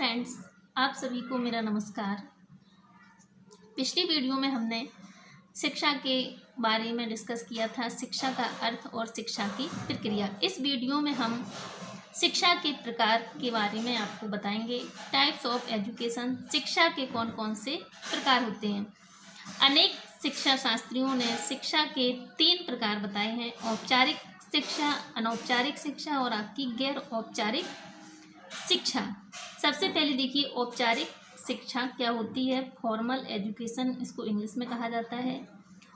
Friends, आप सभी को मेरा नमस्कार। पिछली वीडियो में हमने शिक्षा के बारे में डिस्कस किया था, शिक्षा का अर्थ और शिक्षा की प्रक्रिया। इस वीडियो में हम शिक्षा के प्रकार के बारे में आपको बताएंगे। टाइप्स ऑफ एजुकेशन, शिक्षा के कौन कौन से प्रकार होते हैं। अनेक शिक्षा शास्त्रियों ने शिक्षा के 3 प्रकार बताए हैं: औपचारिक शिक्षा, अनौपचारिक शिक्षा और आपकी गैर औपचारिक शिक्षा। सबसे पहले देखिए औपचारिक शिक्षा क्या होती है। फॉर्मल एजुकेशन इसको इंग्लिश में कहा जाता है।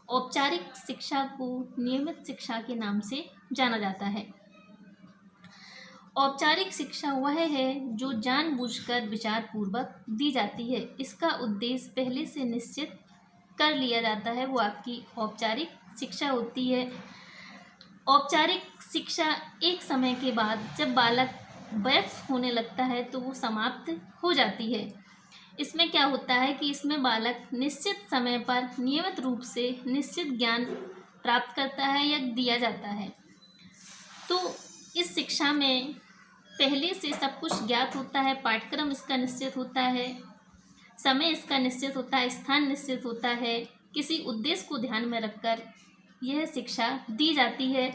औपचारिक शिक्षा को नियमित शिक्षा के नाम से जाना जाता है। औपचारिक शिक्षा वह है जो जानबूझकर विचारपूर्वक दी जाती है। इसका उद्देश्य पहले से निश्चित कर लिया जाता है, वो आपकी औपचारिक शिक्षा होती है। औपचारिक शिक्षा एक समय के बाद जब बालक वयस्क होने लगता है तो वो समाप्त हो जाती है। इसमें क्या होता है कि इसमें बालक निश्चित समय पर नियमित रूप से निश्चित ज्ञान प्राप्त करता है या दिया जाता है। तो इस शिक्षा में पहले से सब कुछ ज्ञात होता है, पाठ्यक्रम इसका निश्चित होता है, समय इसका निश्चित होता है, स्थान निश्चित होता है। किसी उद्देश्य को ध्यान में रखकर यह शिक्षा दी जाती है।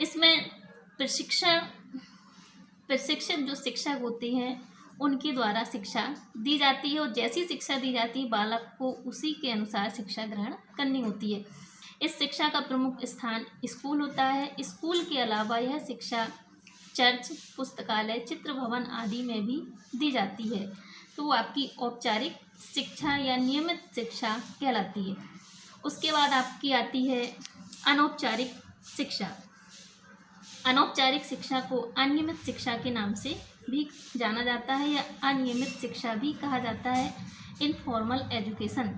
इसमें प्रशिक्षित जो शिक्षक होते हैं उनके द्वारा शिक्षा दी जाती है और जैसी शिक्षा दी जाती है बालक को उसी के अनुसार शिक्षा ग्रहण करनी होती है। इस शिक्षा का प्रमुख स्थान स्कूल होता है। स्कूल के अलावा यह शिक्षा चर्च, पुस्तकालय, चित्र भवन आदि में भी दी जाती है। तो वो आपकी औपचारिक शिक्षा या नियमित शिक्षा कहलाती है। उसके बाद आपकी आती है अनौपचारिक शिक्षा। अनौपचारिक शिक्षा को अनियमित शिक्षा के नाम से भी जाना जाता है या अनियमित शिक्षा भी कहा जाता है। इनफॉर्मल एजुकेशन,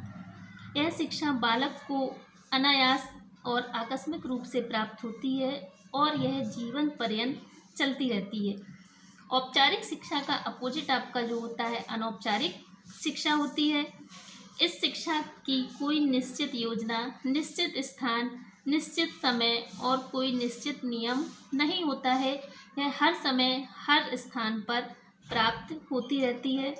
यह शिक्षा बालक को अनायास और आकस्मिक रूप से प्राप्त होती है और यह जीवन पर्यंत चलती रहती है। औपचारिक शिक्षा का अपोजिट आपका जो होता है अनौपचारिक शिक्षा होती है। इस शिक्षा की कोई निश्चित योजना, निश्चित स्थान, निश्चित समय और कोई निश्चित नियम नहीं होता है। यह हर समय हर स्थान पर प्राप्त होती रहती है।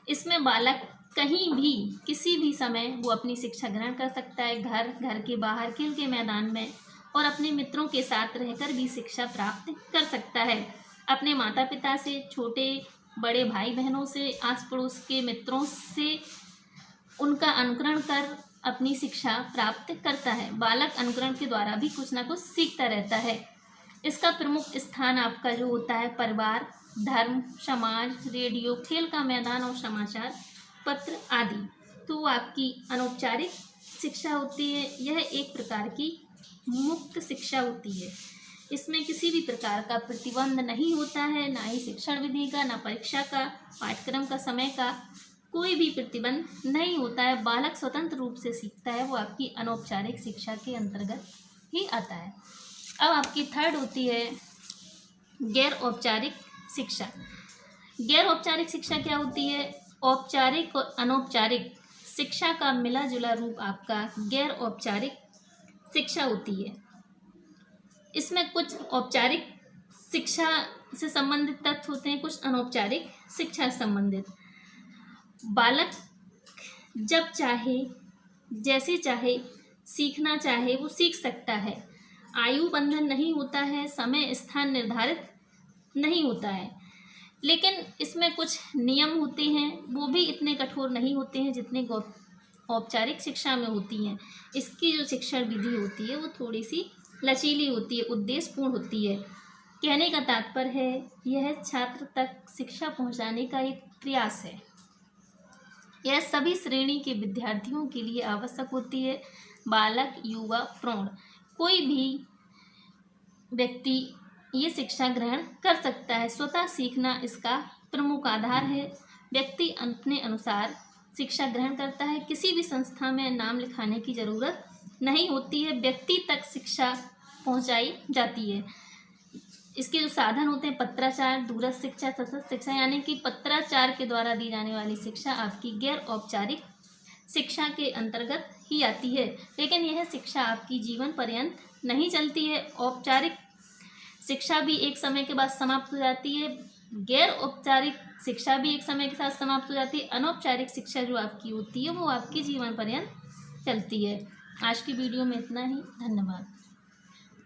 इसमें बालक कहीं भी किसी भी समय वो अपनी शिक्षा ग्रहण कर सकता है। घर के बाहर, खेल के मैदान में और अपने मित्रों के साथ रहकर भी शिक्षा प्राप्त कर सकता है। अपने माता पिता से, छोटे बड़े भाई बहनों से, आस पड़ोस के मित्रों से उनका अनुकरण कर अपनी शिक्षा प्राप्त करता है। बालक अनुकरण के द्वारा भी कुछ ना कुछ सीखता रहता है। इसका प्रमुख स्थान आपका जो होता है परिवार, धर्म, समाज, रेडियो, खेल का मैदान और समाचार पत्र आदि। तो वो आपकी अनौपचारिक शिक्षा होती है। यह एक प्रकार की मुक्त शिक्षा होती है। इसमें किसी भी प्रकार का प्रतिबंध नहीं होता है, ना ही शिक्षण विधि का, ना परीक्षा का, पाठ्यक्रम का, समय का कोई भी प्रतिबंध नहीं होता है। बालक स्वतंत्र रूप से सीखता है, वो आपकी अनौपचारिक शिक्षा के अंतर्गत ही आता है। अब आपकी थर्ड होती है गैर औपचारिक शिक्षा। गैर औपचारिक शिक्षा क्या होती है? औपचारिक और अनौपचारिक शिक्षा का मिला जुला रूप आपका गैर औपचारिक शिक्षा होती है। इसमें कुछ औपचारिक शिक्षा से संबंधित तथ्य होते हैं, कुछ अनौपचारिक शिक्षा से संबंधित। बालक जब चाहे, जैसे चाहे, सीखना चाहे वो सीख सकता है। आयु बंधन नहीं होता है, समय स्थान निर्धारित नहीं होता है। लेकिन इसमें कुछ नियम होते हैं, वो भी इतने कठोर नहीं होते हैं जितने औपचारिक शिक्षा में होती हैं। इसकी जो शिक्षण विधि होती है वो थोड़ी सी लचीली होती है, उद्देश्यपूर्ण होती है। कहने का तात्पर्य है यह छात्र तक शिक्षा पहुंचाने का एक प्रयास है। यह सभी श्रेणी के विद्यार्थियों के लिए आवश्यक होती है। बालक, युवा, प्रौढ़, कोई भी व्यक्ति ये शिक्षा ग्रहण कर सकता है। स्वतः सीखना इसका प्रमुख आधार है। व्यक्ति अपने अनुसार शिक्षा ग्रहण करता है। किसी भी संस्था में नाम लिखाने की जरूरत नहीं होती है, व्यक्ति तक शिक्षा पहुंचाई जाती है। इसके जो साधन होते हैं पत्राचार, दूरस्थ शिक्षा, सतत शिक्षा, यानी कि पत्राचार के द्वारा दी जाने वाली शिक्षा आपकी गैर औपचारिक शिक्षा के अंतर्गत ही आती है। लेकिन यह शिक्षा आपकी जीवन पर्यंत नहीं चलती है। औपचारिक शिक्षा भी एक समय के बाद समाप्त हो जाती है। गैर औपचारिक शिक्षा भी एक समय के साथ समाप्त हो जाती है। अनौपचारिक शिक्षा जो आपकी होती है वो आपके जीवन पर्यंत चलती है। आज की वीडियो में इतना ही। धन्यवाद।